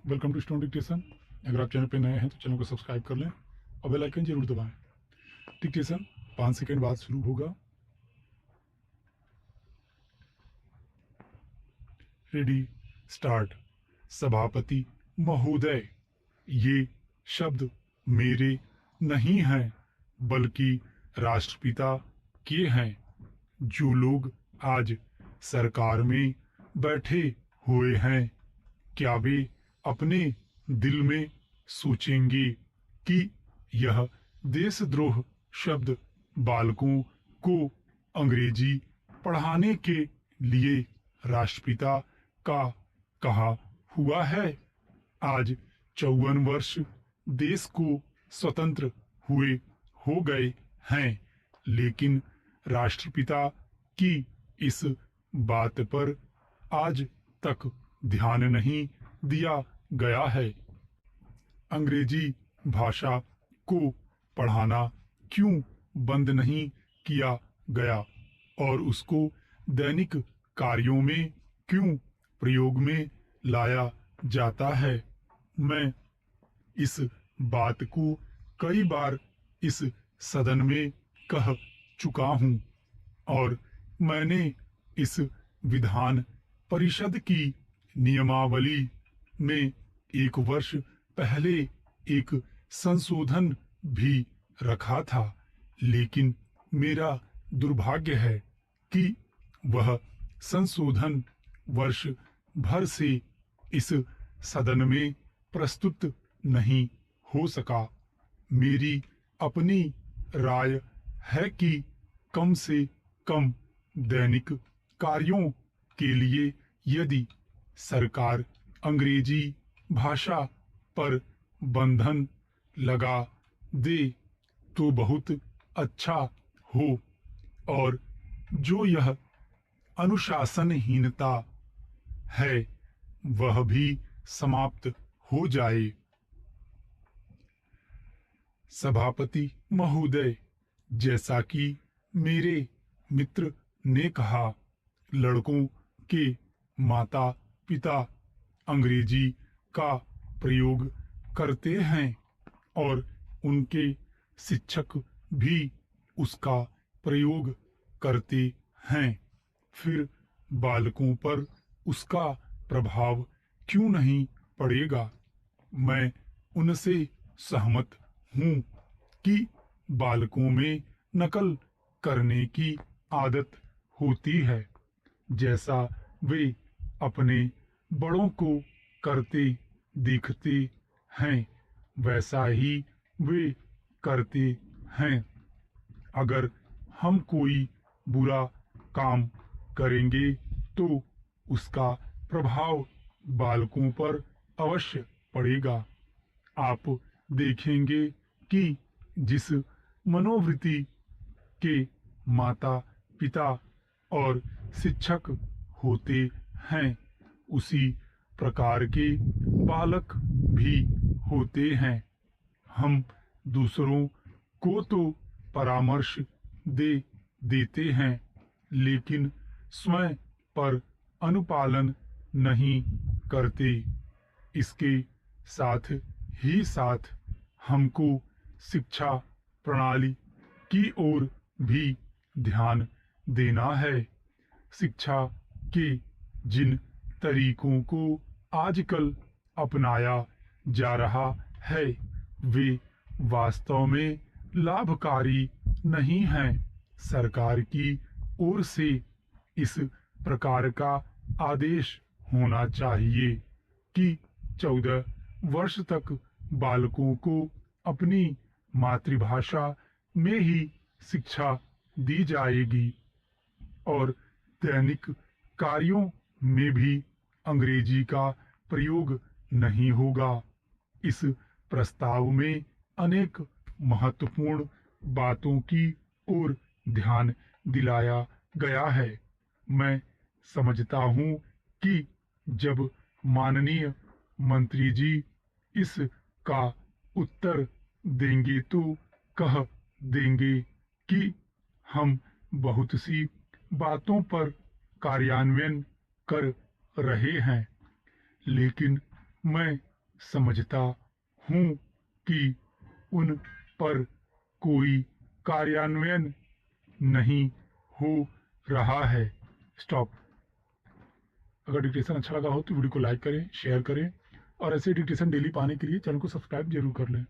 Welcome to stone dictation. अगर आप channel पे नए हैं तो चैनल को सब्सक्राइब कर लें और बेल आइकन जरूर दबाएं। डिक्टेशन 5 सेकंड बाद शुरू होगा। Ready, start. सभापति महोदय, ये शब्द मेरे नहीं हैं बल्कि राष्ट्रपिता के हैं। जो लोग आज सरकार में बैठे हुए हैं, क्या वे अपने दिल में सोचेंगे कि यह देशद्रोह शब्द बालकों को अंग्रेजी पढ़ाने के लिए राष्ट्रपिता का कहा हुआ है? आज 54 वर्ष देश को स्वतंत्र हुए हो गए हैं, लेकिन राष्ट्रपिता की इस बात पर आज तक ध्यान नहीं दिया गया है। अंग्रेजी भाषा को पढ़ाना क्यों बंद नहीं किया गया और उसको दैनिक कार्यों में क्यों प्रयोग में लाया जाता है? मैं इस बात को कई बार इस सदन में कह चुका हूं और मैंने इस विधान परिषद की नियमावली में 1 वर्ष पहले एक संशोधन भी रखा था, लेकिन मेरा दुर्भाग्य है कि वह संशोधन वर्ष भर से इस सदन में प्रस्तुत नहीं हो सका। मेरी अपनी राय है कि कम से कम दैनिक कार्यों के लिए यदि सरकार अंग्रेजी भाषा पर बंधन लगा दे तो बहुत अच्छा हो और जो यह अनुशासनहीनता है वह भी समाप्त हो जाए। सभापति महोदय, जैसा कि मेरे मित्र ने कहा, लड़कों के माता पिता अंग्रेजी का प्रयोग करते हैं और उनके शिक्षक भी उसका प्रयोग करते हैं। फिर बालकों पर उसका प्रभाव क्यों नहीं पड़ेगा? मैं उनसे सहमत हूँ कि बालकों में नकल करने की आदत होती है। जैसा वे अपने बड़ों को करते दिखते हैं वैसा ही वे करते हैं। अगर हम कोई बुरा काम करेंगे तो उसका प्रभाव बालकों पर अवश्य पड़ेगा। आप देखेंगे कि जिस मनोवृत्ति के माता पिता और शिक्षक होते हैं उसी प्रकार के बालक भी होते हैं। हम दूसरों को तो परामर्श दे देते हैं, लेकिन स्वयं पर अनुपालन नहीं करते। इसके साथ ही साथ हमको शिक्षा प्रणाली की ओर भी ध्यान देना है। शिक्षा के जिन तरीकों को आजकल अपनाया जा रहा है वे वास्तव में लाभकारी नहीं हैं। सरकार की ओर से इस प्रकार का आदेश होना चाहिए कि 14 वर्ष तक बालकों को अपनी मातृभाषा में ही शिक्षा दी जाएगी और दैनिक कार्यों में भी अंग्रेजी का प्रयोग नहीं होगा। इस प्रस्ताव में अनेक महत्वपूर्ण बातों की ओर ध्यान दिलाया गया है। मैं समझता हूँ कि जब माननीय मंत्री जी इस का उत्तर देंगे तो कह देंगे कि हम बहुत सी बातों पर कार्यान्वयन कर रहे हैं, लेकिन मैं समझता हूँ कि उन पर कोई कार्यान्वयन नहीं हो रहा है। स्टॉप। अगर डिक्टेशन अच्छा लगा हो तो वीडियो को लाइक करें, शेयर करें और ऐसे डिक्टेशन डेली पाने के लिए चैनल को सब्सक्राइब जरूर कर लें।